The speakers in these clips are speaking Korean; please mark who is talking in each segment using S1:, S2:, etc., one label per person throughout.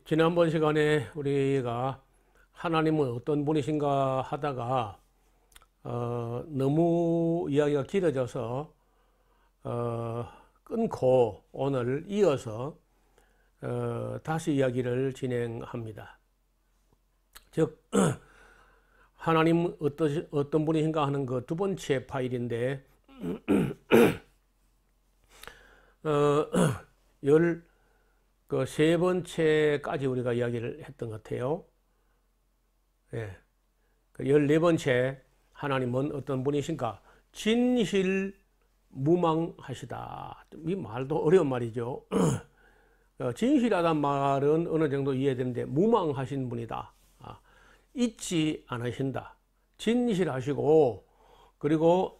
S1: 지난번 시간에 우리가 하나님은 어떤 분이신가 하다가 너무 이야기가 길어져서 끊고 오늘 이어서 다시 이야기를 진행합니다. 즉 하나님 어떤 분이신가 하는 그 두 번째 파일인데 그 세 번째까지 우리가 이야기를 했던 것 같아요. 예. 그 14번째 하나님은 어떤 분이신가? 진실무망하시다. 이 말도 어려운 말이죠. 진실하다는 말은 어느 정도 이해되는데 무망하신 분이다. 잊지 않으신다. 진실하시고 그리고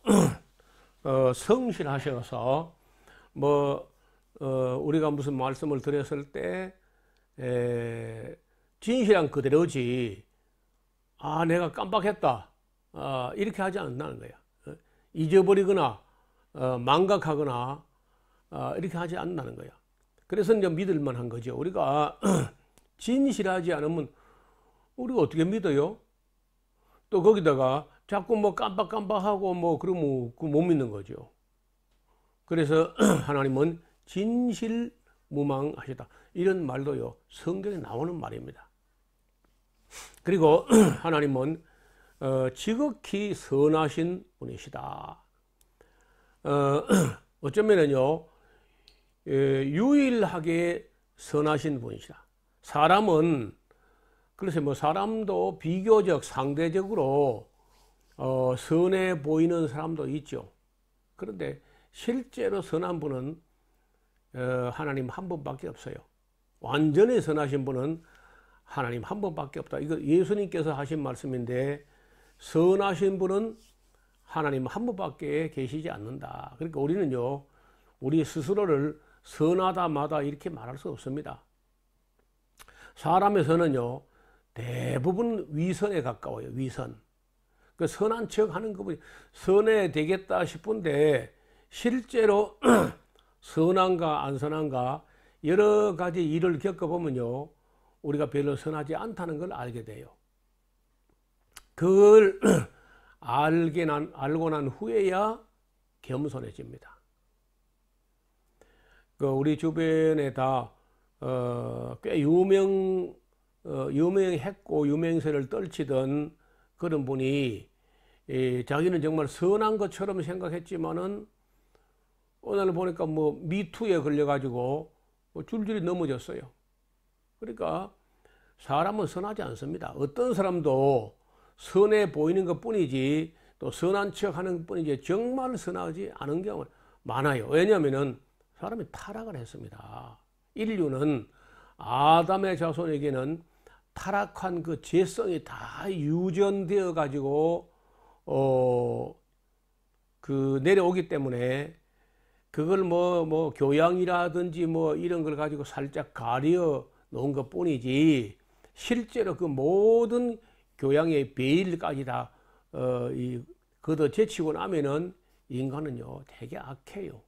S1: 성실하셔서 우리가 무슨 말씀을 드렸을 때 진실한 그대로지 내가 깜빡했다 이렇게 하지 않는다는 거야. 잊어버리거나 망각하거나 이렇게 하지 않는다는 거야. 그래서 이제 믿을 만한 거죠. 우리가 진실하지 않으면 우리가 어떻게 믿어요? 또 거기다가 자꾸 깜빡깜빡하고 그러면 그 못 믿는 거죠. 그래서 하나님은 진실무망하시다. 이런 말도요, 성경에 나오는 말입니다. 그리고 하나님은 지극히 선하신 분이시다. 어쩌면은요, 유일하게 선하신 분이시다. 사람은, 그래서 사람도 비교적 상대적으로 선해 보이는 사람도 있죠. 그런데 실제로 선한 분은 하나님 한 분밖에 없어요. 완전히 선하신 분은 하나님 한 분밖에 없다. 이거 예수님께서 하신 말씀인데 선하신 분은 하나님 한 분밖에 계시지 않는다. 그러니까 우리는요, 우리 스스로를 선하다마다 이렇게 말할 수 없습니다. 사람의 선은요, 대부분 위선에 가까워요. 위선. 그 선한 척 하는 것이 선해 되겠다 싶은데 실제로 선한가 안 선한가 여러 가지 일을 겪어보면요, 우리가 별로 선하지 않다는 걸 알게 돼요. 그걸 알고 난 후에야 겸손해집니다. 우리 주변에 다 꽤 유명했고 유명세를 떨치던 그런 분이 자기는 정말 선한 것처럼 생각했지만은 오늘 보니까 미투에 걸려가지고 줄줄이 넘어졌어요. 그러니까 사람은 선하지 않습니다. 어떤 사람도 선해 보이는 것 뿐이지 또 선한 척 하는 것 뿐이지 정말 선하지 않은 경우가 많아요. 왜냐하면 사람이 타락을 했습니다. 인류는 아담의 자손에게는 타락한 그 죄성이 다 유전되어 가지고 내려오기 때문에 그걸 교양이라든지 이런 걸 가지고 살짝 가려 놓은 것 뿐이지 실제로 그 모든 교양의 베일까지 다 걷어 제치고 나면은 인간은요 되게 악해요.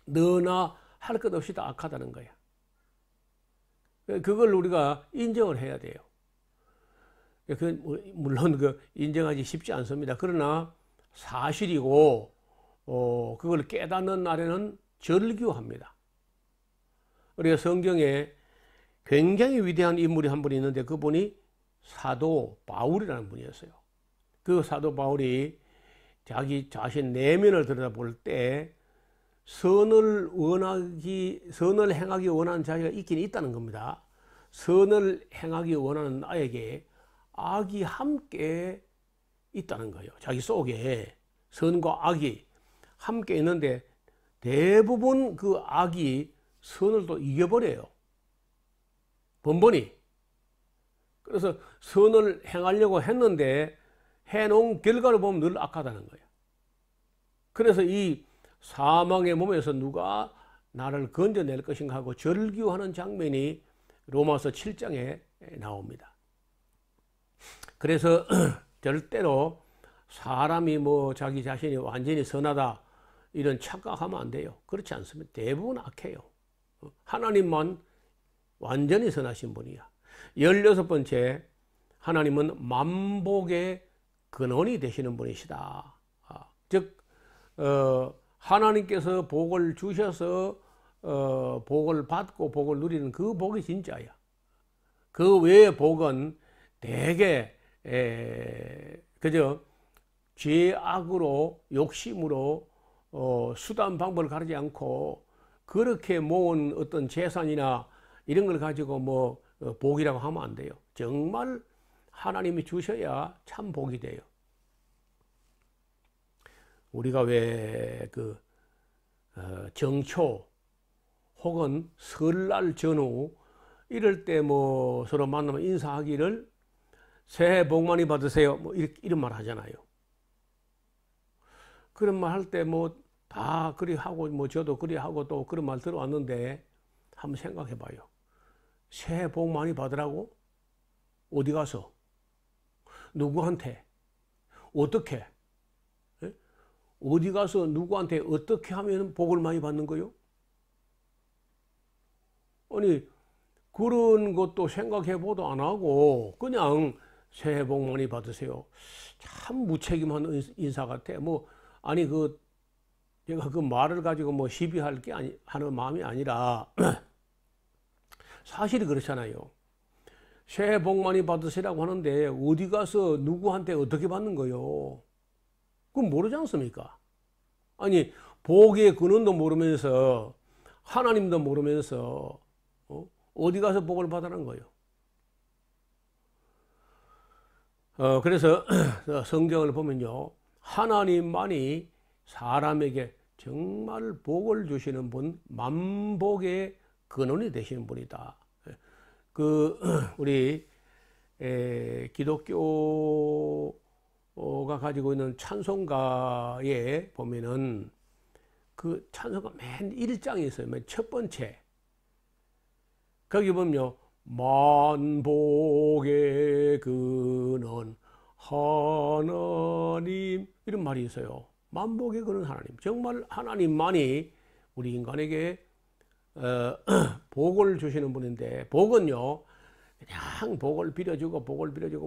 S1: 너나 할 것 없이 다 악하다는 거야. 그걸 우리가 인정을 해야 돼요. 물론 인정하기 쉽지 않습니다. 그러나 사실이고 그걸 깨닫는 날에는 절규합니다. 우리가 성경에 굉장히 위대한 인물이 한 분이 있는데 그분이 사도 바울이라는 분이었어요. 그 사도 바울이 자기 자신 내면을 들여다볼 때 선을 행하기 원하는 자가 있긴 있다는 겁니다. 선을 행하기 원하는 나에게 악이 함께 있다는 거예요. 자기 속에 선과 악이 함께 있는데 대부분 그 악이 선을 또 이겨버려요. 번번이. 그래서 선을 행하려고 했는데 해놓은 결과를 보면 늘 악하다는 거예요. 그래서 이 사망의 몸에서 누가 나를 건져낼 것인가 하고 절규하는 장면이 로마서 7장에 나옵니다. 그래서 절대로 사람이 자기 자신이 완전히 선하다 이런 착각하면 안 돼요. 그렇지 않습니다. 대부분 악해요. 하나님만 완전히 선하신 분이야. 16번째, 하나님은 만복의 근원이 되시는 분이시다. 즉 하나님께서 복을 주셔서 복을 받고 복을 누리는 그 복이 진짜야. 그 외의 복은 대개 그저 죄악으로 욕심으로 수단 방법을 가리지 않고 그렇게 모은 어떤 재산이나 이런 걸 가지고 뭐 복이라고 하면 안 돼요. 정말 하나님이 주셔야 참 복이 돼요. 우리가 왜 그 정초 혹은 설날 전후 이럴 때 뭐 서로 만나면 인사하기를 새해 복 많이 받으세요 뭐 이런 말 하잖아요. 그런 말 할 때 뭐 다 그리 하고 뭐 저도 그리 하고 또 그런 말 들어왔는데 한번 생각해 봐요. 새해 복 많이 받으라고? 어디 가서? 누구한테? 어떻게? 예? 어디 가서 누구한테 어떻게 하면 복을 많이 받는 거요? 아니 그런 것도 생각해 보도 안 하고 그냥 새해 복 많이 받으세요. 참 무책임한 인사 같아. 뭐 아니 제가 그 말을 가지고 뭐 시비할 게 하는 마음이 아니라 사실이 그렇잖아요. 새해 복 많이 받으시라고 하는데 어디 가서 누구한테 어떻게 받는 거요? 그건 모르지 않습니까? 아니 복의 근원도 모르면서 하나님도 모르면서 어디 가서 복을 받으라는 거예요? 그래서 성경을 보면요, 하나님만이 사람에게 정말 복을 주시는 분, 만복의 근원이 되시는 분이다. 우리 기독교가 가지고 있는 찬송가에 보면은 그 찬송가 맨 1장이 있어요. 맨 첫 번째. 거기 보면요, 만복의 근원 하나님 이런 말이 있어요. 만복의 근원 하나님. 정말 하나님만이 우리 인간에게 복을 주시는 분인데, 복은요 그냥 복을 빌어주고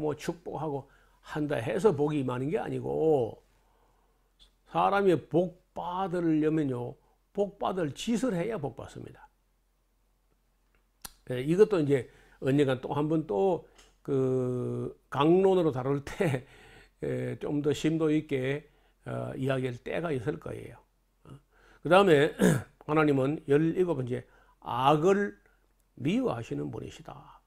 S1: 뭐 축복하고 한다 해서 복이 임하는 게 아니고, 사람이 복 받으려면요 복 받을 짓을 해야 복 받습니다. 이것도 이제 언젠가 또 한 번 또 그 강론으로 다룰 때 좀 더 심도 있게 이야기할 때가 있을 거예요. 그 다음에 하나님은 17번째, 악을 미워하시는 분이시다.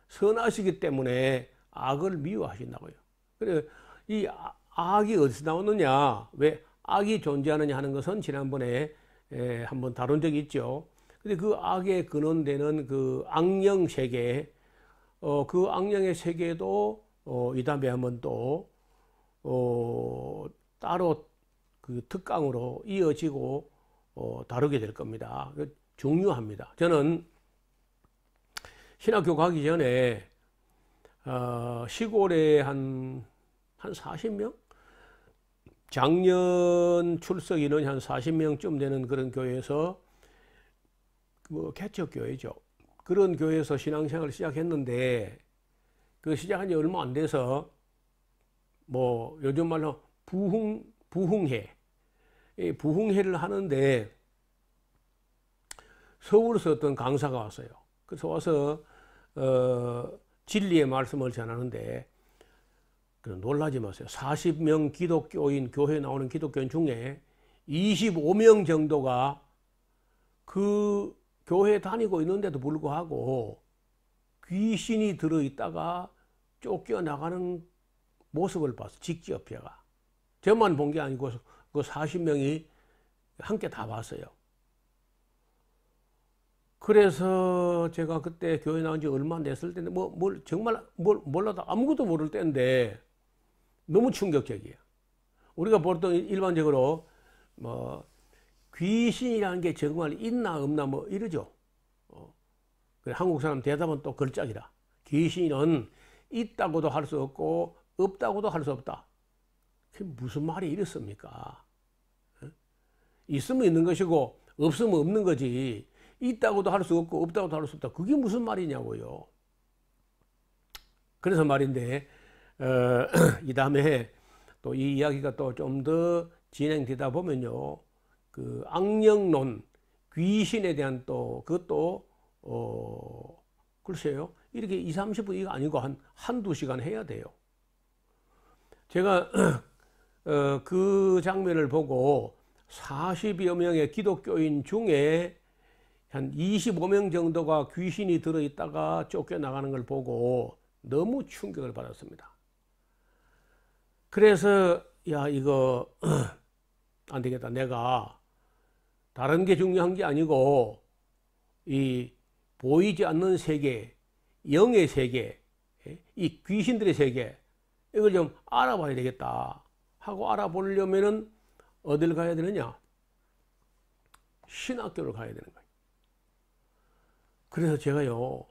S1: 선하시기 때문에 악을 미워하신다고요. 그래 이 악이 어디서 나오느냐, 왜 악이 존재하느냐 하는 것은 지난번에 한번 다룬 적이 있죠. 근데 그 악에 근원되는 그 악령 세계, 그 악령의 세계도 이 다음에 한번 또 따로 그 특강으로 이어지고 다루게 될 겁니다. 중요합니다. 저는 신학교 가기 전에 시골에 한 40명? 작년 출석 인원이 한 40명쯤 되는 그런 교회에서, 뭐 개척교회죠. 그런 교회에서 신앙생활을 시작했는데, 그 시작한 지 얼마 안 돼서 뭐 요즘 말로 부흥회, 부흥회를 하는데 서울에서 어떤 강사가 왔어요. 그래서 와서 진리의 말씀을 전하는데, 놀라지 마세요. 40명 기독교인, 교회에 나오는 기독교인 중에 25명 정도가 그 교회 다니고 있는데도 불구하고 귀신이 들어있다가 쫓겨나가는 모습을 봤어. 직접 제가. 저만 본 게 아니고 그 40명이 함께 다 봤어요. 그래서 제가 그때 교회 나온 지 얼마 안 됐을 때인데 정말 몰라도 아무것도 모를 때인데 너무 충격적이에요. 우리가 보통 일반적으로 뭐 귀신이라는 게 정말 있나 없나 뭐 이러죠. 한국 사람 대답은 또 걸작이라. 귀신은 있다고도 할 수 없고 없다고도 할 수 없다. 그게 무슨 말이 이렇습니까? 있으면 있는 것이고 없으면 없는 거지. 있다고도 할 수 없고 없다고도 할 수 없다. 그게 무슨 말이냐고요. 그래서 말인데 이 다음에 또 이 이야기가 또 좀 더 진행되다 보면요, 그 악령론, 귀신에 대한 또 그것도 글쎄요, 이렇게 2, 30분 이거 아니고 한두 시간 해야 돼요. 제가 그 장면을 보고 40여 명의 기독교인 중에 한 25명 정도가 귀신이 들어있다가 쫓겨나가는 걸 보고 너무 충격을 받았습니다. 그래서 야, 이거 안 되겠다. 내가 다른 게 중요한 게 아니고 이 보이지 않는 세계, 영의 세계, 이 귀신들의 세계, 이걸 좀 알아봐야 되겠다 하고 알아보려면은 어딜 가야 되느냐? 신학교를 가야 되는 거예요. 그래서 제가요,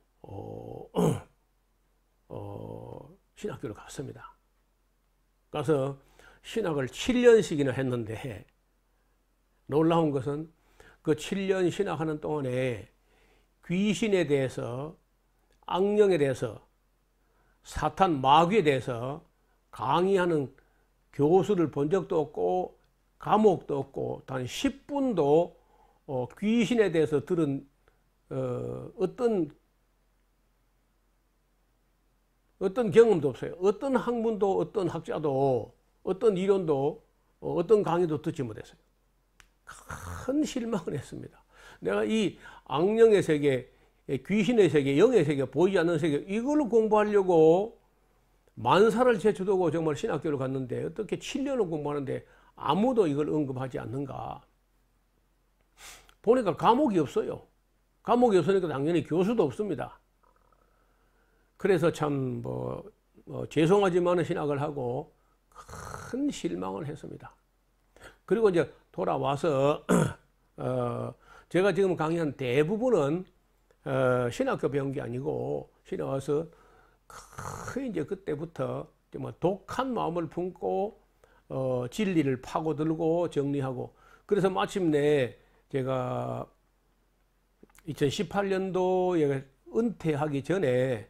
S1: 신학교를 갔습니다. 가서 신학을 7년씩이나 했는데 놀라운 것은 그 7년 신학하는 동안에 귀신에 대해서, 악령에 대해서, 사탄 마귀에 대해서 강의하는 교수를 본 적도 없고 과목도 없고 단 10분도 귀신에 대해서 들은 어떤 경험도 없어요. 어떤 학문도, 어떤 학자도, 어떤 이론도, 어떤 강의도 듣지 못했어요. 큰 실망을 했습니다. 내가 이 악령의 세계, 귀신의 세계, 영의 세계, 보이지 않는 세계, 이걸로 공부하려고 만사를 제쳐두고 정말 신학교를 갔는데 어떻게 7년을 공부하는데 아무도 이걸 언급하지 않는가. 보니까 과목이 없어요. 과목이 없으니까 당연히 교수도 없습니다. 그래서 참 죄송하지만 신학을 하고 큰 실망을 했습니다. 그리고 이제 돌아와서 제가 지금 강의한 대부분은 신학교 배운 게 아니고 신에 와서 이제 그때부터 정말 독한 마음을 품고 진리를 파고들고 정리하고, 그래서 마침내 제가 2018년도에 은퇴하기 전에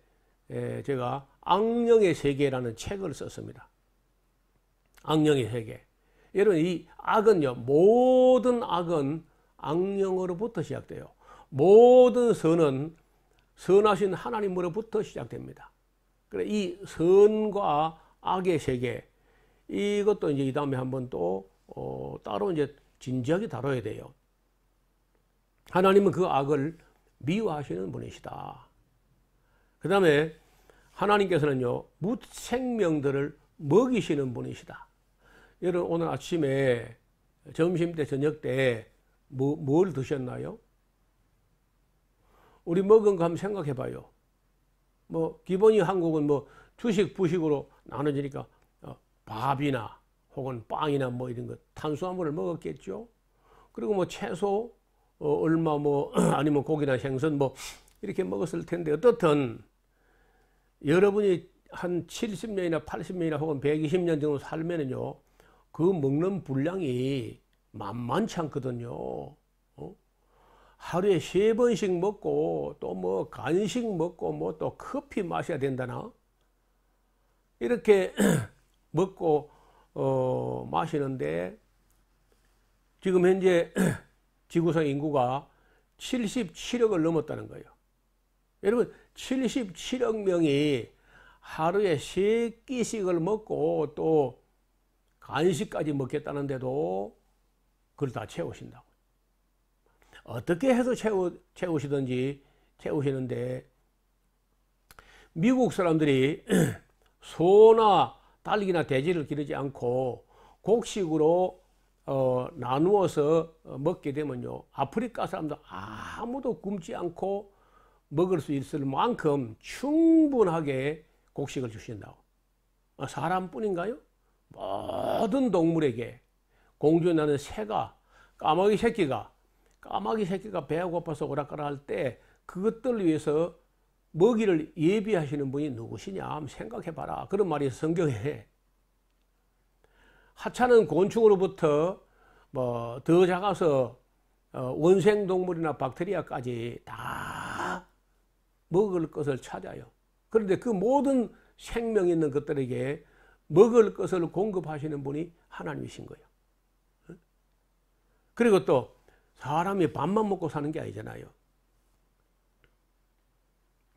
S1: 제가 악령의 세계라는 책을 썼습니다. 악령의 세계. 여러분, 이 악은요, 모든 악은 악령으로부터 시작돼요. 모든 선은 선하신 하나님으로부터 시작됩니다. 그래, 이 선과 악의 세계, 이것도 이제 이 다음에 한번 또 따로 이제 진지하게 다뤄야 돼요. 하나님은 그 악을 미워하시는 분이시다. 그 다음에 하나님께서는요, 무생명들을 먹이시는 분이시다. 여러분, 오늘 아침에 점심 때, 저녁 때 뭘 드셨나요? 우리 먹은 거 한번 생각해 봐요. 기본이 한국은 주식, 부식으로 나눠지니까 밥이나 혹은 빵이나 이런 것, 탄수화물을 먹었겠죠. 그리고 채소, 얼마 아니면 고기나 생선 이렇게 먹었을 텐데, 어떻든 여러분이 한 70년이나 80년이나 혹은 120년 정도 살면은요, 그 먹는 분량이 만만치 않거든요. 하루에 3번씩 먹고 또 간식 먹고 또 커피 마셔야 된다나, 이렇게 먹고 마시는데 지금 현재 지구상 인구가 77억을 넘었다는 거예요. 여러분, 77억 명이 하루에 3끼씩을 먹고 또 간식까지 먹겠다는데도 그걸 다 채우신다고. 어떻게 해서 채우시든지 채우시는데, 미국 사람들이 소나 닭이나 돼지를 기르지 않고 곡식으로 나누어서 먹게 되면요, 아프리카 사람들 아무도 굶지 않고 먹을 수 있을 만큼 충분하게 곡식을 주신다고. 사람뿐인가요? 모든 동물에게, 공주에 나는 새가, 까마귀 새끼가 배가 고파서 오락가락 할 때 그것들을 위해서 먹이를 예비하시는 분이 누구시냐 한번 생각해 봐라. 그런 말이 성경에. 하찮은 곤충으로부터 더 작아서 원생동물이나 박테리아까지 다 먹을 것을 찾아요. 그런데 그 모든 생명 있는 것들에게 먹을 것을 공급하시는 분이 하나님이신 거예요. 그리고 또 사람이 밥만 먹고 사는 게 아니잖아요.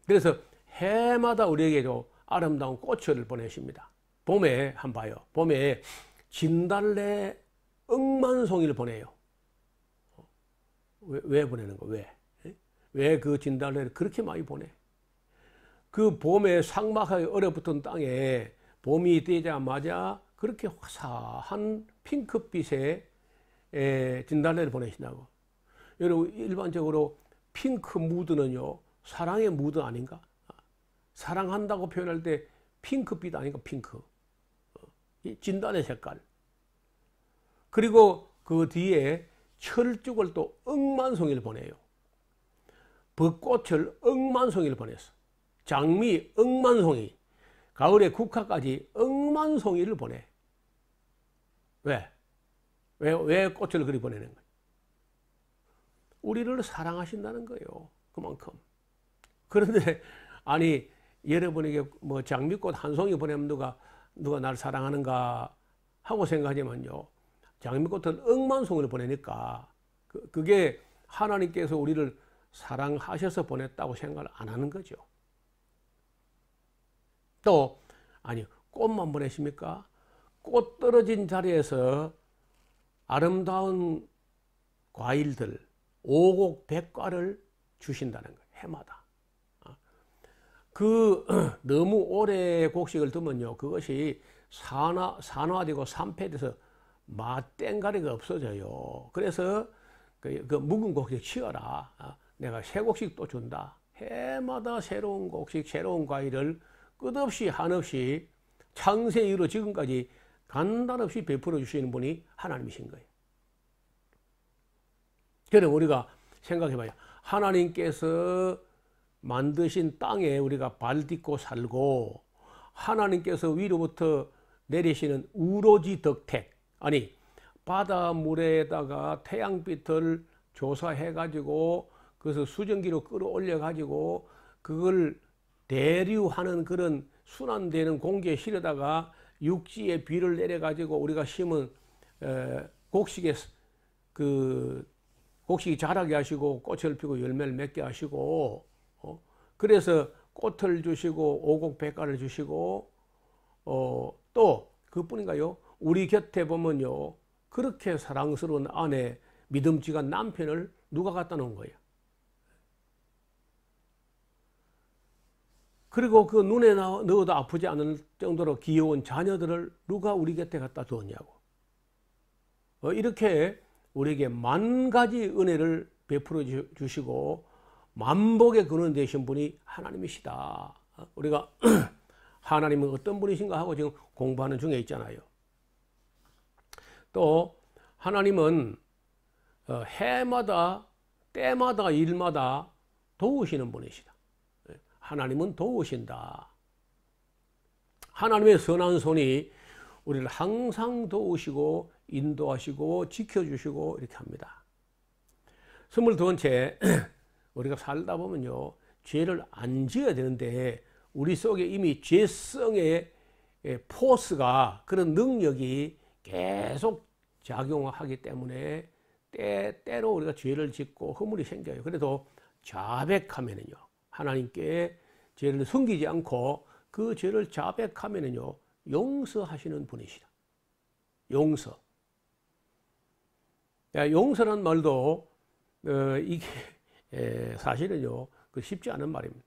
S1: 그래서 해마다 우리에게도 아름다운 꽃을 보내십니다. 봄에 한번 봐요. 봄에 진달래 억만송이를 보내요. 왜 보내는 거? 왜 그 진달래를 그렇게 많이 보내? 그 봄에 삭막하게 얼어붙은 땅에 봄이 되자마자 그렇게 화사한 핑크빛의 진달래를 보내신다고. 여러분, 일반적으로 핑크 무드는요, 사랑의 무드 아닌가? 사랑한다고 표현할 때 핑크빛 아닌가? 핑크. 진달래 색깔. 그리고 그 뒤에 철쭉을 또 억만송이를 보내요. 벚꽃을 억만송이를 보냈어. 장미 억만송이. 가을에 국화까지 억만송이를 보내. 왜 꽃을 그리 보내는 거예요? 우리를 사랑하신다는 거예요. 그만큼. 그런데 아니 여러분에게 뭐 장미꽃 한 송이 보내면 누가 날 사랑하는가 하고 생각하지만요. 장미꽃을 억만송이를 보내니까 그게 하나님께서 우리를 사랑하셔서 보냈다고 생각을 안 하는 거죠. 또 아니 꽃만 보내십니까? 꽃 떨어진 자리에서 아름다운 과일들 오곡백과를 주신다는 거예요. 해마다. 너무 오래 곡식을 두면요, 그것이 산화되고 산패돼서 맛땡가리가 없어져요. 그래서 그 묵은 곡식 치워라. 내가 새 곡식 또 준다. 해마다 새로운 곡식, 새로운 과일을 끝없이 한없이 창세 이후로 지금까지 간단없이 베풀어 주시는 분이 하나님이신 거예요. 그럼 우리가 생각해봐요. 하나님께서 만드신 땅에 우리가 발 딛고 살고 하나님께서 위로부터 내리시는 우로지 덕택, 아니 바닷물에다가 태양빛을 조사해 가지고 그래서 수증기로 끌어올려 가지고 그걸 대류하는 그런 순환되는 공기에 실어다가 육지에 비를 내려 가지고 우리가 심은 곡식에 곡식이 자라게 하시고 꽃을 피고 열매를 맺게 하시고 그래서 꽃을 주시고 오곡백과를 주시고 또 그뿐인가요? 우리 곁에 보면요, 그렇게 사랑스러운 아내, 믿음직한 남편을 누가 갖다 놓은 거예요? 그리고 그 눈에 넣어도 아프지 않을 정도로 귀여운 자녀들을 누가 우리 곁에 갖다 두었냐고. 이렇게 우리에게 만 가지 은혜를 베풀어 주시고 만복의 근원 되신 분이 하나님이시다. 우리가 하나님은 어떤 분이신가 하고 지금 공부하는 중에 있잖아요. 또 하나님은 해마다 때마다 일마다 도우시는 분이시다. 하나님은 도우신다. 하나님의 선한 손이 우리를 항상 도우시고 인도하시고 지켜주시고 이렇게 합니다. 22번째, 우리가 살다 보면요, 죄를 안 지어야 되는데 우리 속에 이미 죄성의 포스가, 그런 능력이 계속 작용하기 때문에 때로 우리가 죄를 짓고 허물이 생겨요. 그래도 자백하면은요, 하나님께 죄를 숨기지 않고 그 죄를 자백하면은요, 용서하시는 분이시다. 용서. 용서라는 말도 이게 사실은요, 그 쉽지 않은 말입니다.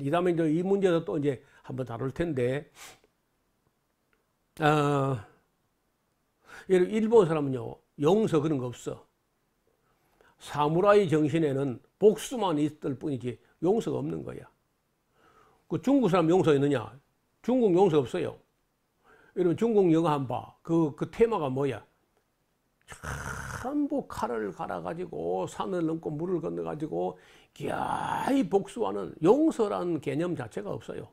S1: 이 다음에 이제 이 문제도 또 이제 한번 다룰 텐데, 일본 사람은요, 용서 그런 거 없어. 사무라이 정신에는 복수만 있을 뿐이지 용서가 없는 거야. 그 중국 사람 용서 있느냐? 중국 용서 없어요. 여러분 중국 영화 한번 봐. 그 테마가 뭐야? 전부 칼을 갈아가지고 산을 넘고 물을 건너가지고 기아이 복수하는, 용서라는 개념 자체가 없어요.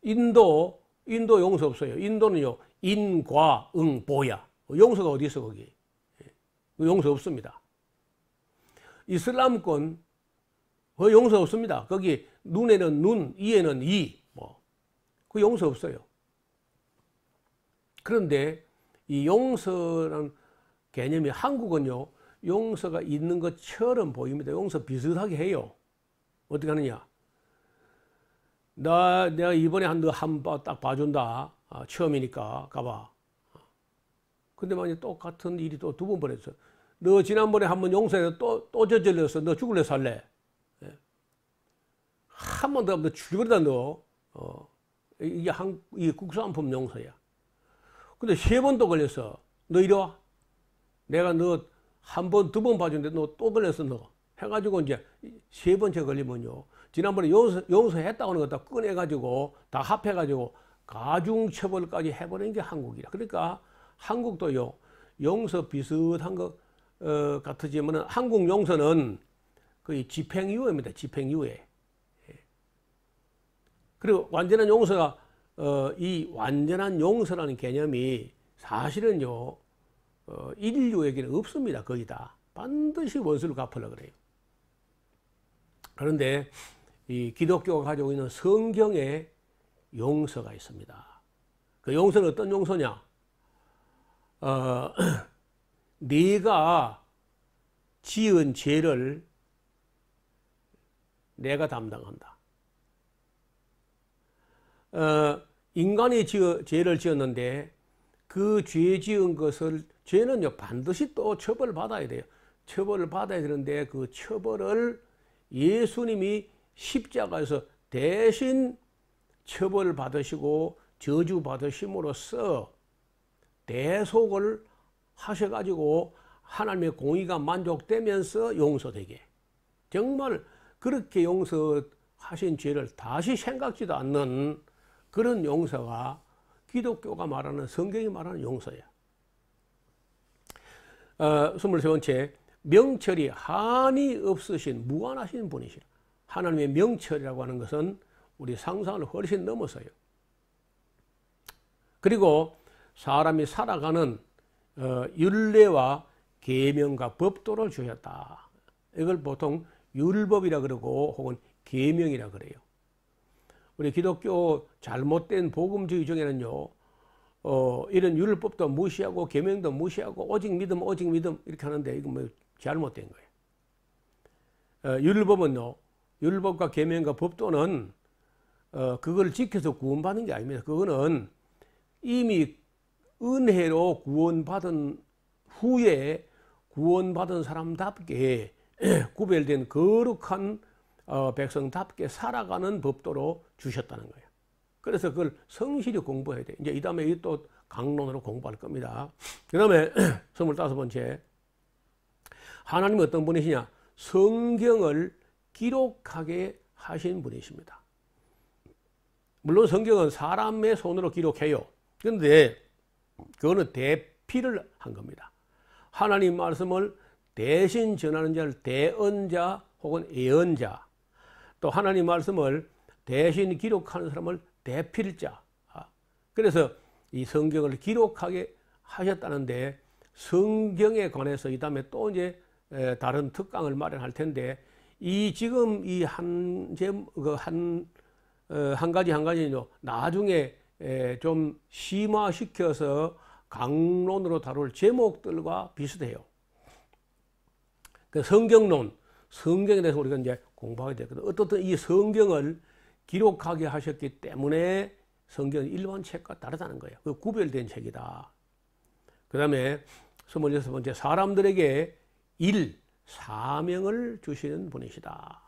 S1: 인도 용서 없어요. 인도는요, 인과응보야. 용서가 어디 있어 거기? 용서 없습니다. 이슬람권 그 용서 없습니다. 거기 눈에는 눈, 이에는 이, 그 용서 없어요. 그런데 이 용서라는 개념이 한국은요, 용서가 있는 것처럼 보입니다. 용서 비슷하게 해요. 어떻게 하느냐? 내가 이번에 너 한 번 딱 봐준다. 처음이니까 가봐. 근데 만약 똑같은 일이 또 두 번 벌어졌어. 너 지난번에 한 번 용서해서 또 저질렀어. 너 죽을래 살래? 한 번 더 하면 너 죽으려다 너. 이게 국산품 용서야. 근데 세 번 또 걸렸어. 너 이리 와. 내가 너 한 번, 두 번 봐줬는데 너 또 걸렸어 너. 해가지고 이제 세 번째 걸리면요. 지난번에 용서했다고 하는 거 다 꺼내가지고 다 합해가지고 가중처벌까지 해버리는 게 한국이라. 그러니까 한국도요. 용서 비슷한 것 같으지만 한국 용서는 거의 집행유예입니다. 집행유예. 그리고 완전한 용서가 이 완전한 용서라는 개념이 사실은요. 인류에게는 없습니다. 거의 다. 반드시 원수를 갚으려고 그래요. 그런데 이 기독교가 가지고 있는 성경에 용서가 있습니다. 그 용서는 어떤 용서냐? 네가 지은 죄를 내가 담당한다. 인간이 죄를 지었는데 그 죄 지은 것을 죄는요 반드시 또 처벌을 받아야 돼요. 처벌을 받아야 되는데 그 처벌을 예수님이 십자가에서 대신 처벌을 받으시고 저주 받으심으로써 대속을 하셔가지고 하나님의 공의가 만족되면서 용서되게, 정말 그렇게 용서하신 죄를 다시 생각지도 않는 그런 용서가 기독교가 말하는, 성경이 말하는 용서야. 23번째, 명철이 한이 없으신 무한하신 분이시라. 하나님의 명철이라고 하는 것은 우리 상상을 훨씬 넘어서요. 그리고 사람이 살아가는 율례와 계명과 법도를 주셨다. 이걸 보통 율법이라 그러고 혹은 계명이라 그래요. 우리 기독교 잘못된 복음주의 중에는요, 이런 율법도 무시하고 계명도 무시하고 오직 믿음 오직 믿음 이렇게 하는데 이건 뭐 잘못된 거예요. 율법은요, 율법과 계명과 법도는 그걸 지켜서 구원받는 게 아닙니다. 그거는 이미 은혜로 구원받은 후에 구원받은 사람답게 구별된 거룩한 백성답게 살아가는 법도로 주셨다는 거예요. 그래서 그걸 성실히 공부해야 돼요. 이제 이 다음에 또 강론으로 공부할 겁니다. 그 다음에 25번째, 하나님은 어떤 분이시냐? 성경을 기록하게 하신 분이십니다. 물론 성경은 사람의 손으로 기록해요. 그런데 그거는 대피를 한 겁니다. 하나님 말씀을 대신 전하는 자를 대언자 혹은 예언자, 또 하나님 말씀을 대신 기록하는 사람을 대필자. 그래서 이 성경을 기록하게 하셨다는데, 성경에 관해서 이 다음에 또 이제 다른 특강을 마련할 텐데, 이 지금 이 한 가지는요, 나중에 좀 심화시켜서 강론으로 다룰 제목들과 비슷해요. 그 성경론, 성경에 대해서 우리가 이제 공부하게 되거든요. 어떻든 이 성경을 기록하게 하셨기 때문에 성경은 일반 책과 다르다는 거예요. 그 구별된 책이다. 그 다음에 26번째, 사람들에게 사명을 주시는 분이시다.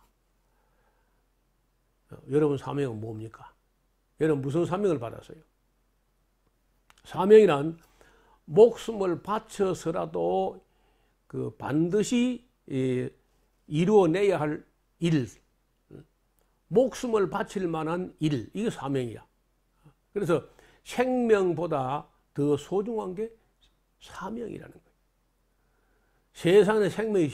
S1: 여러분 사명은 뭡니까? 여러분 무슨 사명을 받았어요? 사명이란 목숨을 바쳐서라도 그 반드시 이루어내야 할 일, 목숨을 바칠 만한 일, 이게 사명이야. 그래서 생명보다 더 소중한 게 사명이라는 거예요. 세상의 생명이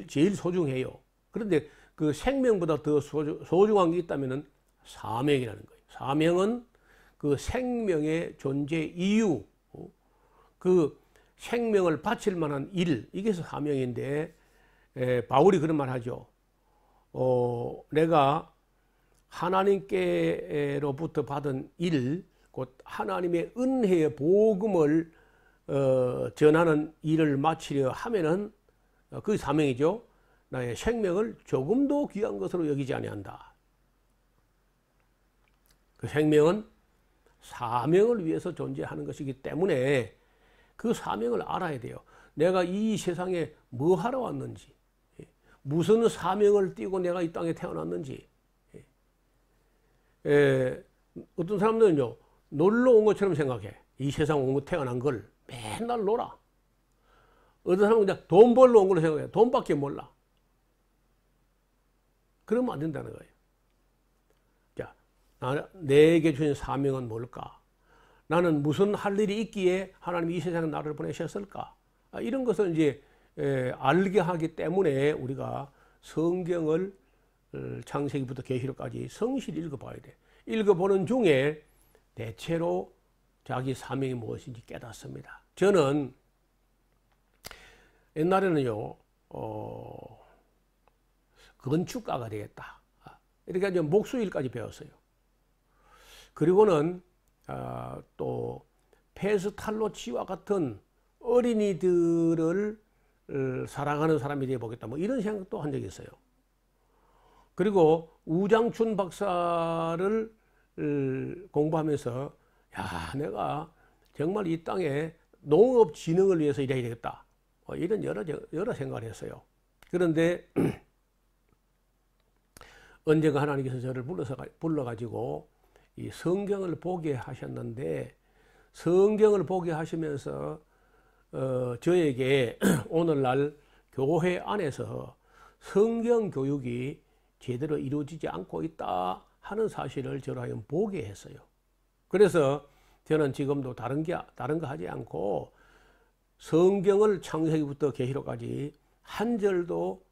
S1: 제일 소중해요. 그런데 그 생명보다 더 소중한 게 있다면 사명이라는 거예요. 사명은 그 생명의 존재 이유, 그 생명을 바칠 만한 일, 이게 사명인데, 바울이 그런 말 하죠. 내가 하나님께로부터 받은 일, 곧 하나님의 은혜의 복음을 전하는 일을 마치려 하면은 그 사명이죠. 나의 생명을 조금도 귀한 것으로 여기지 아니한다. 그 생명은 사명을 위해서 존재하는 것이기 때문에 그 사명을 알아야 돼요. 내가 이 세상에 뭐 하러 왔는지, 무슨 사명을 띠고 내가 이 땅에 태어났는지. 어떤 사람들은요, 놀러 온 것처럼 생각해. 이 세상 온 거 태어난 걸 맨날 놀아. 어떤 사람은 그냥 돈 벌러 온 걸로 생각해. 돈밖에 몰라. 그러면 안 된다는 거예요. 자, 내게 주신 사명은 뭘까? 나는 무슨 할 일이 있기에 하나님이 이 세상에 나를 보내셨을까? 이런 것을 이제 알게 하기 때문에 우리가 성경을 창세기부터 계시록까지 성실히 읽어봐야 돼. 읽어보는 중에 대체로 자기 사명이 무엇인지 깨닫습니다. 저는 옛날에는요, 건축가가 되겠다. 이렇게 이제 목수일까지 배웠어요. 그리고는 또 페스탈로치와 같은 어린이들을 사랑하는 사람이 되어보겠다. 뭐 이런 생각도 한 적이 있어요. 그리고 우장춘 박사를 공부하면서 야, 내가 정말 이 땅에 농업 진흥을 위해서 일해야 되겠다. 이런 여러 생각을 했어요. 그런데 언젠가 하나님께서 저를 불러가지고 이 성경을 보게 하셨는데, 성경을 보게 하시면서 저에게 오늘날 교회 안에서 성경 교육이 제대로 이루어지지 않고 있다 하는 사실을 저로 하여금 보게 했어요. 그래서 저는 지금도 다른 거 하지 않고 성경을 창세기부터 계시록까지 한 절도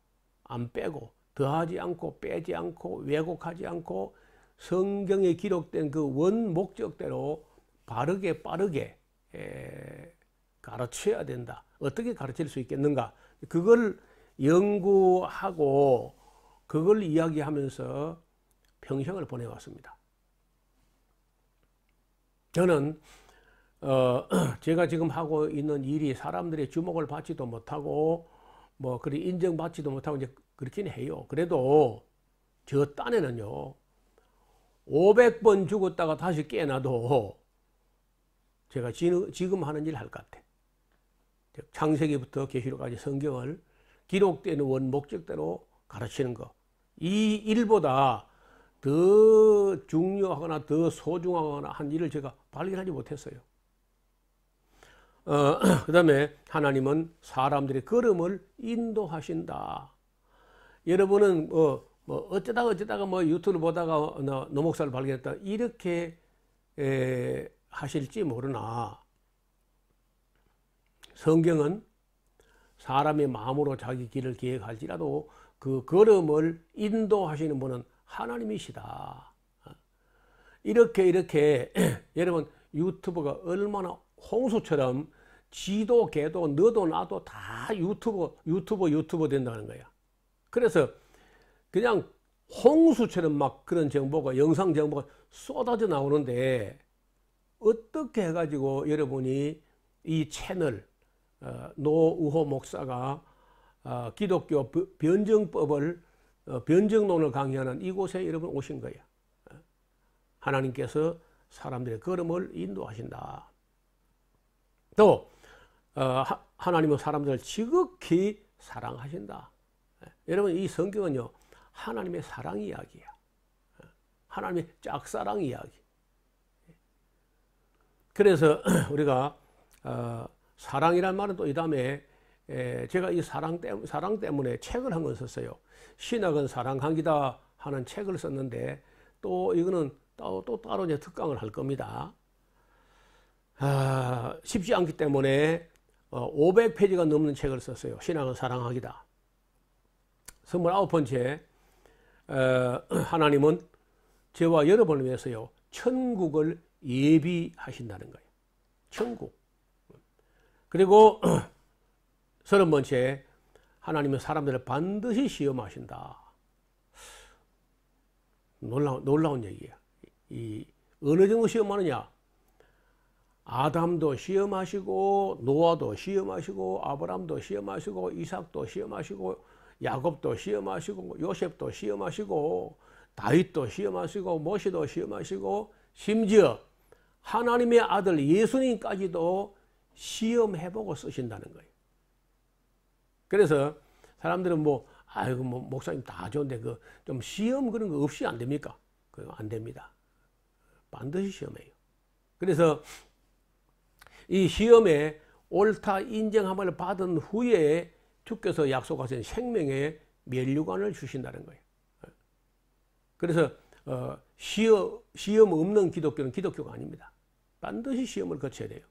S1: 안 빼고, 더하지 않고 빼지 않고 왜곡하지 않고 성경에 기록된 그 원 목적대로 바르게 빠르게 가르쳐야 된다. 어떻게 가르칠 수 있겠는가? 그걸 연구하고 그걸 이야기하면서 평생을 보내왔습니다. 저는 제가 지금 하고 있는 일이 사람들의 주목을 받지도 못하고 뭐 그리 인정받지도 못하고 이제 그렇긴 해요. 그래도 저 딴에는요, 500번 죽었다가 다시 깨어나도 제가 지금 하는 일 할 것 같아. 창세기부터 계시록까지 성경을 기록되는 원 목적대로 가르치는 거. 이 일보다 더 중요하거나 더 소중하거나 한 일을 제가 발견하지 못했어요. 그 다음에 하나님은 사람들의 걸음을 인도하신다. 여러분은 뭐 어쩌다가 뭐 유튜브를 보다가 노목사를 발견했다 이렇게 하실지 모르나, 성경은 사람의 마음으로 자기 길을 계획할지라도 그 걸음을 인도하시는 분은 하나님이시다. 이렇게 여러분 유튜브가 얼마나 홍수처럼 지도 개도 너도 나도 다 유튜버 된다는 거야. 그래서 그냥 홍수처럼 막 그런 정보가, 영상 정보가 쏟아져 나오는데 어떻게 해가지고 여러분이 이 채널 노우호 목사가 기독교 변증법을 변증론을 강의하는 이곳에 여러분 오신 거예요. 하나님께서 사람들의 걸음을 인도하신다. 또 하나님은 사람들을 지극히 사랑하신다. 여러분 이 성경은요, 하나님의 사랑 이야기야. 하나님의 짝사랑 이야기. 그래서 우리가 사랑이란 말은 또 이 다음에 제가 이 사랑 때문에 책을 한 권 썼어요. 신학은 사랑하기다 하는 책을 썼는데, 또 이거는 또 따로 이제 특강을 할 겁니다. 쉽지 않기 때문에 500페이지가 넘는 책을 썼어요. 신학은 사랑하기다. 29번째, 하나님은 저와 여러분을 위해서요, 천국을 예비하신다는 거예요. 천국. 그리고 30번째, 하나님은 사람들을 반드시 시험하신다. 놀라운 얘기야. 어느 정도 시험하느냐? 아담도 시험하시고, 노아도 시험하시고, 아브람도 시험하시고, 이삭도 시험하시고, 야곱도 시험하시고, 요셉도 시험하시고, 다윗도 시험하시고, 모세도 시험하시고, 심지어 하나님의 아들 예수님까지도 시험해보고 쓰신다는 거예요. 그래서 사람들은 아이고, 목사님 다 좋은데, 좀 시험 그런 거 없이 안 됩니까? 그거 안 됩니다. 반드시 시험해요. 그래서 이 시험에 옳다 인정함을 받은 후에 주께서 약속하신 생명의 면류관을 주신다는 거예요. 그래서 시험 없는 기독교는 기독교가 아닙니다. 반드시 시험을 거쳐야 돼요.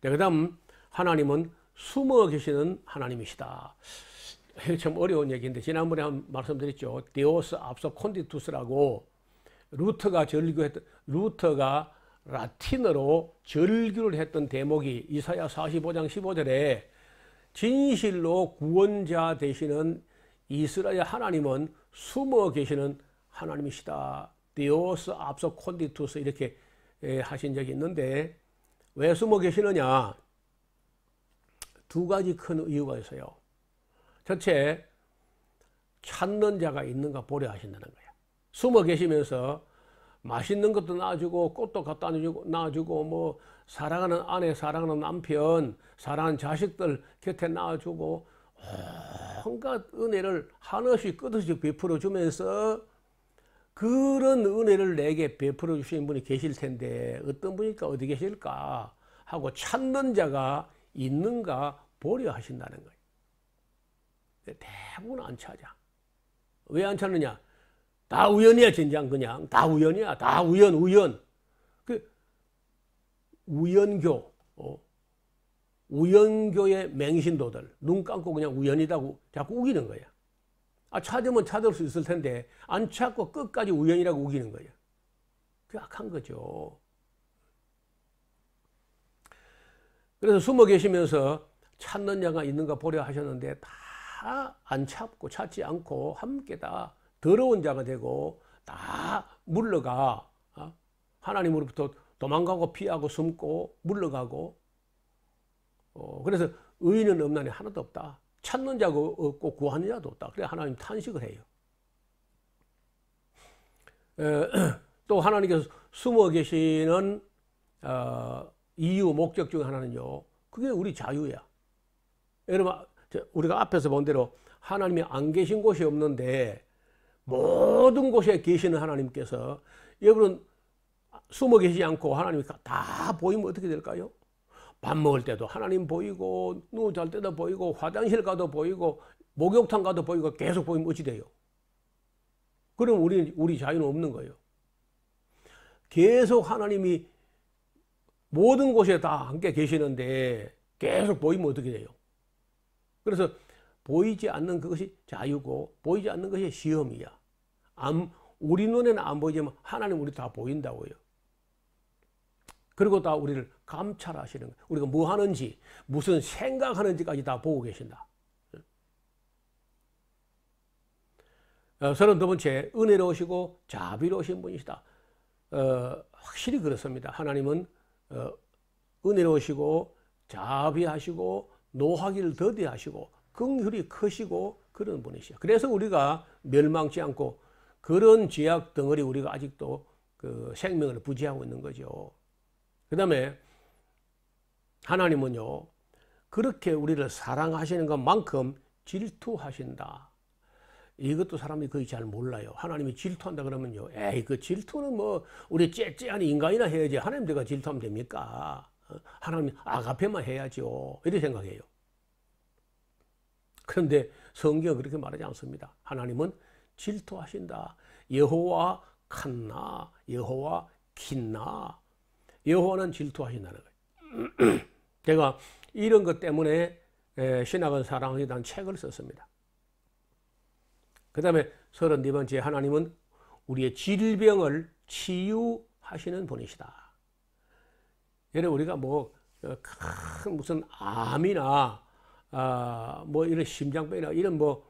S1: 그 다음 하나님은 숨어 계시는 하나님이시다. 참 어려운 얘기인데 지난번에 한 말씀드렸죠. 데오스 압소 콘디투스라고 루터가 라틴어로 절규를 했던 대목이 이사야 45장 15절에 진실로 구원자 되시는 이스라엘 하나님은 숨어 계시는 하나님이시다. 데오스 압소 콘디투스 이렇게 하신 적이 있는데 왜 숨어 계시느냐? 두 가지 큰 이유가 있어요. 첫째, 찾는 자가 있는가 보려 하신다는 거예요. 숨어 계시면서 맛있는 것도 놔주고 꽃도 갖다 놔주고 사랑하는 아내, 사랑하는 남편, 사랑하는 자식들 곁에 놔주고 온갖 은혜를 한없이 끝없이 베풀어 주면서 그런 은혜를 내게 베풀어 주신 분이 계실 텐데 어떤 분일까 어디 계실까 하고 찾는 자가 있는가 보려 하신다는 거예요. 대부분 안 찾아. 왜 안 찾느냐? 다 우연이야, 진짜 그냥. 다 우연이야. 다 우연. 우연교, 우연교의 맹신도들, 눈 감고 그냥 우연이라고 자꾸 우기는 거야. 찾으면 찾을 수 있을 텐데, 안 찾고 끝까지 우연이라고 우기는 거야. 그게 악한 거죠. 그래서 숨어 계시면서 찾는 자가 있는가 보려 하셨는데, 다 안 찾고 찾지 않고 함께 다 더러운 자가 되고 다 물러가 하나님으로부터 도망가고 피하고 숨고 물러가고 그래서 의인은 없나니 하나도 없다. 찾는 자가 없고 구하는 자도 없다. 그래 하나님 탄식을 해요. 또 하나님께서 숨어 계시는 이유 목적 중 하나는요. 그게 우리 자유야. 여러분 우리가 앞에서 본 대로 하나님이 안 계신 곳이 없는데 모든 곳에 계시는 하나님께서 여러분 숨어 계시지 않고 하나님이 다 보이면 어떻게 될까요? 밥 먹을 때도 하나님 보이고 누워 잘 때도 보이고 화장실 가도 보이고 목욕탕 가도 보이고 계속 보이면 어찌 돼요? 그럼 우리 자유는 없는 거예요. 계속 하나님이 모든 곳에 다 함께 계시는데 계속 보이면 어떻게 돼요? 그래서 보이지 않는 그것이 자유고 보이지 않는 것이 시험이야. 우리 눈에는 안 보이지만 하나님 우리 다 보인다고요. 그리고 다 우리를 감찰하시는 거예요. 우리가 뭐 하는지 무슨 생각하는지까지 다 보고 계신다. 32번째 은혜로우시고 자비로우신 분이시다. 확실히 그렇습니다. 하나님은 은혜로우시고 자비하시고 노하기를 더디하시고 긍휼이 크시고 그런 분이시죠. 그래서 우리가 멸망치 않고 그런 죄악 덩어리 우리가 아직도 그 생명을 부지하고 있는 거죠. 그 다음에 하나님은요 그렇게 우리를 사랑하시는 것만큼 질투하신다. 이것도 사람들이 거의 잘 몰라요. 하나님이 질투한다 그러면요 에이 그 질투는 우리 째째한 인간이나 해야지 하나님 내가 질투하면 됩니까? 하나님 아가페만 해야죠. 이렇게 생각해요. 그런데 성경은 그렇게 말하지 않습니다. 하나님은 질투하신다. 여호와 칸나, 여호와 긴나. 여호와는 질투하신다는 거예요. 제가 이런 것 때문에 신학은 사랑하기라는 책을 썼습니다. 그 다음에 32번째 하나님은 우리의 질병을 치유하시는 분이시다. 여러분 우리가 무슨 암이나 뭐 이런 심장병이나 이런 뭐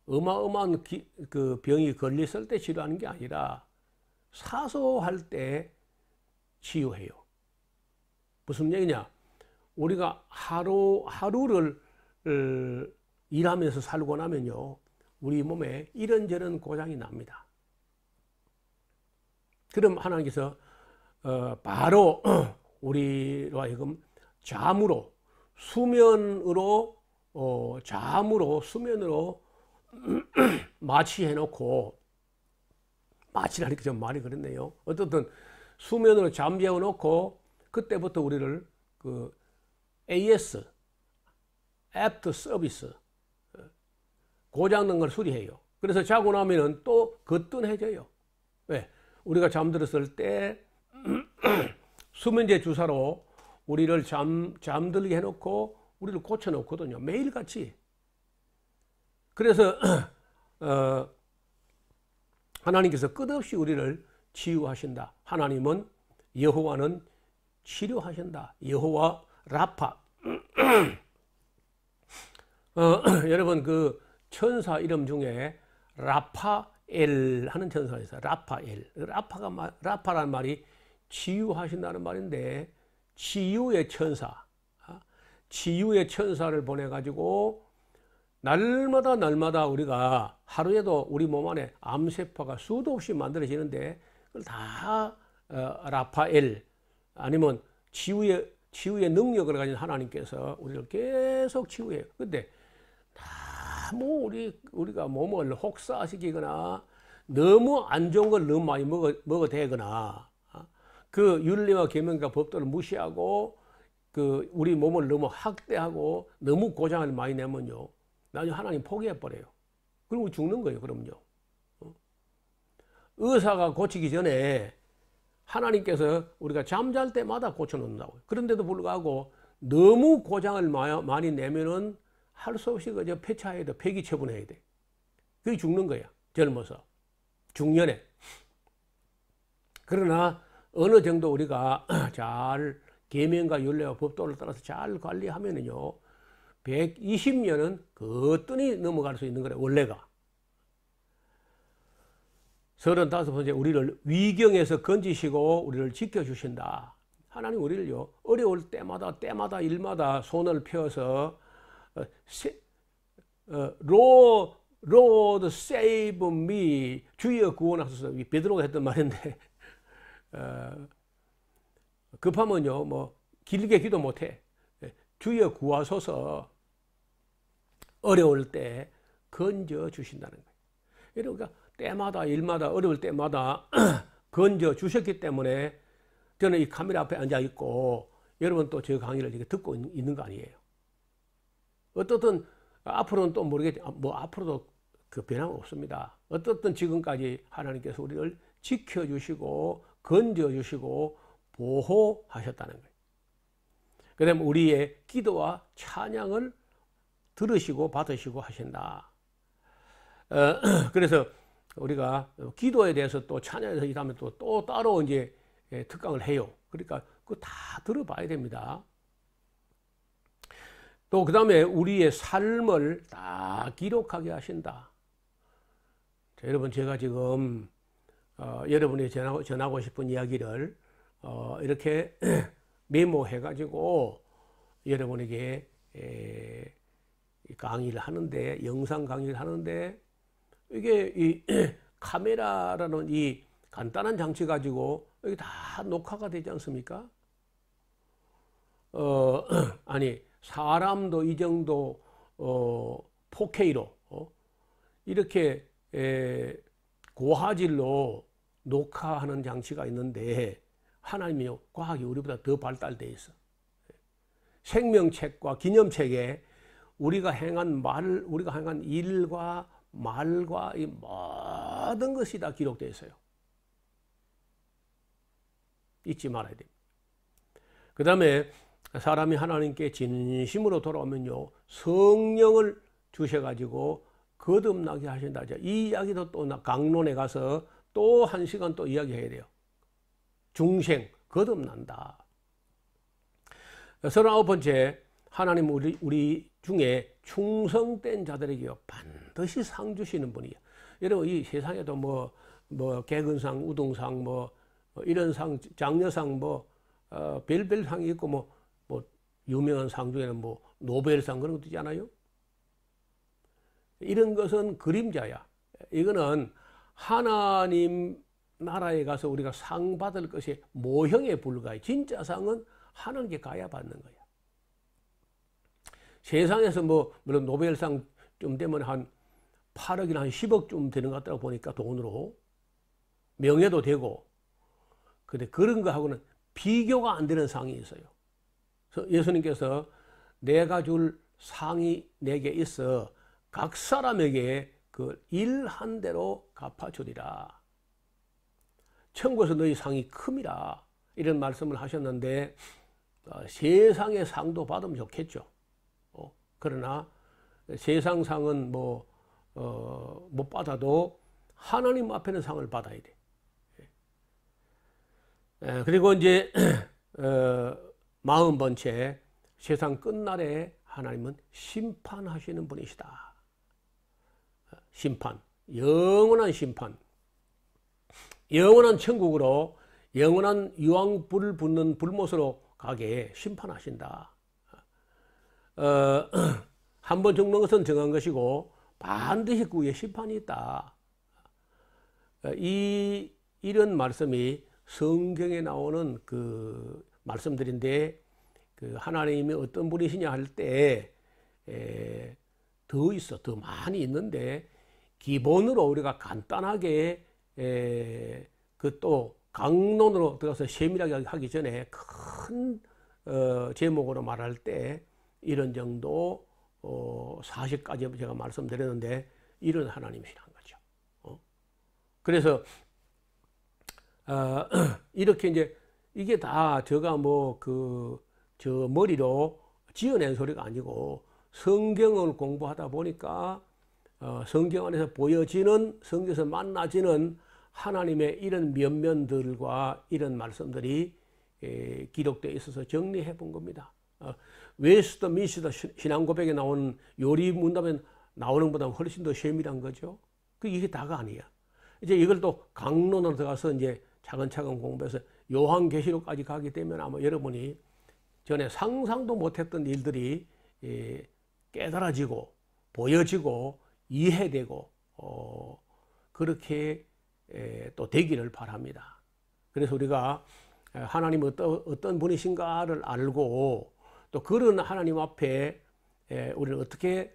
S1: 어마어마한 그 병이 걸렸을 때 치료하는 게 아니라 사소할 때 치유해요. 무슨 얘기냐? 우리가 하루를 일하면서 살고 나면요, 우리 몸에 이런저런 고장이 납니다. 그럼 하나님께서 바로 우리로 하여금 수면으로 마취해 놓고, 마취라니까 좀 말이 그렇네요. 어떻든 수면으로 잠재워 놓고 그때부터 우리를 그 AS, 애프터 서비스, 고장난 걸 수리해요. 그래서 자고 나면은 또 거뜬해져요. 왜? 우리가 잠들었을 때 수면제 주사로 우리를 잠들게 해놓고 우리를 고쳐놓거든요. 매일같이. 그래서 하나님께서 끝없이 우리를 치유하신다. 하나님은, 여호와는 치료하신다. 여호와 라파. 여러분 그 천사 이름 중에 라파엘 하는 천사가 있어요. 라파엘. 라파라는 말이 치유하신다는 말인데, 치유의 천사를 보내가지고 날마다 우리가 하루에도 우리 몸 안에 암세포가 수도 없이 만들어지는데, 그걸 다 라파엘, 아니면 치유의 능력을 가진 하나님께서 우리를 계속 치유해요. 근데 너무 우리가 몸을 혹사시키거나 너무 안 좋은 걸 너무 많이 먹어대거나 그 윤리와 계명과 법도를 무시하고 그 우리 몸을 너무 학대하고 너무 고장을 많이 내면요, 나중에 하나님 포기해버려요. 그리고 죽는 거예요. 그럼요. 의사가 고치기 전에 하나님께서 우리가 잠잘 때마다 고쳐놓는다고요. 그런데도 불구하고 너무 고장을 많이 내면은 할 수 없이 그저 폐차해야 돼. 폐기 처분해야 돼. 그게 죽는 거야. 젊어서. 중년에. 그러나 어느 정도 우리가 잘 계명과 율례와 법도를 따라서 잘 관리하면은요, 120년은 거뜬히 넘어갈 수 있는 거래, 원래가. 35번째, 우리를 위경에서 건지시고 우리를 지켜주신다. 하나님 우리를요, 어려울 때마다 일마다 손을 펴서 Lord save me, 주여 구원하소서. 베드로가 했던 말인데 급하면요 뭐 길게 기도 못해. 주여 구하소서. 어려울 때 건져 주신다는 거예요. 그러니까 때마다 일마다 어려울 때마다 건져 주셨기 때문에 저는 이 카메라 앞에 앉아 있고 여러분 또 저 강의를 이렇게 듣고 있는 거 아니에요. 어떻든 앞으로는 또 모르겠지, 뭐 앞으로도 그 변함은 없습니다. 어떻든 지금까지 하나님께서 우리를 지켜주시고 건져주시고 보호하셨다는 거예요. 그 다음에 우리의 기도와 찬양을 들으시고 받으시고 하신다. 그래서 우리가 기도에 대해서 또 찬양에 대해서 하면 또 따로 이제 특강을 해요. 그러니까 그거 다 들어봐야 됩니다. 또 그 다음에 우리의 삶을 다 기록하게 하신다. 자, 여러분 제가 지금 여러분이 전하고 싶은 이야기를 이렇게 메모해 가지고 여러분에게 강의를 하는데, 영상 강의를 하는데, 이게 이 카메라라는 이 간단한 장치 가지고 여기 다 녹화가 되지 않습니까? 아니 사람도 이 정도 4K로 이렇게 고화질로 녹화하는 장치가 있는데, 하나님이 과학이 우리보다 더 발달되어 있어. 생명책과 기념책에 우리가 행한 일과 말과 이 모든 것이 다 기록되어 있어요. 잊지 말아야 됩니다. 그 다음에 사람이 하나님께 진심으로 돌아오면요, 성령을 주셔가지고 거듭나게 하신다. 이 이야기도 또 강론에 가서 또 1시간 또 이야기해야 돼요. 중생, 거듭난다. 39번째, 하나님 우리 중에 충성된 자들에게 반드시 상 주시는 분이에요. 여러분 이 세상에도 뭐 개근상, 우등상, 뭐 이런 상, 장려상, 별별 상이 있고 뭐 유명한 상 중에는 뭐 노벨상 그런 것도 있잖아요. 이런 것은 그림자야. 이거는 하나님 나라에 가서 우리가 상 받을 것이 모형에 불과해. 진짜 상은 하나님께 가야 받는 거야. 세상에서 물론 노벨상 좀 되면 한 8억이나 한 10억쯤 되는 것 같다고 보니까 돈으로 명예도 되고, 근데 그런 거하고는 비교가 안 되는 상이 있어요. 그래서 예수님께서 내가 줄 상이 내게 있어 각 사람에게 그 일한 대로 갚아주리라. 천국에서 너희 상이 큼이라 이런 말씀을 하셨는데 세상의 상도 받으면 좋겠죠. 그러나 세상 상은 못 받아도 하나님 앞에는 상을 받아야 돼. 그리고 이제 40번째 세상 끝날에 하나님은 심판하시는 분이시다. 심판, 영원한 심판, 영원한 천국으로 영원한 유황불 붙는 불못으로 가게 심판하신다. 한 번 죽는 것은 정한 것이고 반드시 그 위에 심판이 있다. 이런 말씀이 성경에 나오는 그 말씀들인데, 그 하나님이 어떤 분이시냐 할 때 더 많이 있는데, 기본으로 우리가 간단하게 그 또 강론으로 들어가서 세밀하게 하기 전에 큰 제목으로 말할 때 이런 정도 사실까지 제가 말씀드렸는데, 이런 하나님이시라는 거죠. 그래서 이렇게 이제 이게 다 제가 저 머리로 지어낸 소리가 아니고 성경을 공부하다 보니까 성경 안에서 보여지는, 성경에서 만나지는 하나님의 이런 면면들과 이런 말씀들이 기록되어 있어서 정리해 본 겁니다. 웨스터 미스터 신앙고백에 나오는 요리 문답에 나오는 것보다 훨씬 더 세밀한 거죠. 이게 다가 아니야. 이제 이걸 또 강론으로 들어가서 이제 차근차근 공부해서 요한계시록까지 가게 되면 아마 여러분이 전에 상상도 못했던 일들이 깨달아지고 보여지고 이해되고 그렇게 또 되기를 바랍니다. 그래서 우리가 하나님 어떤 분이신가를 알고 또 그런 하나님 앞에 우리는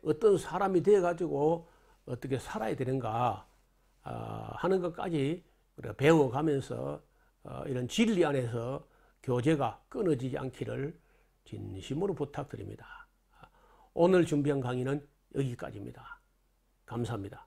S1: 어떤 사람이 되어가지고 어떻게 살아야 되는가 하는 것까지 우리가 배워가면서 이런 진리 안에서 교제가 끊어지지 않기를 진심으로 부탁드립니다. 오늘 준비한 강의는 여기까지입니다. 감사합니다.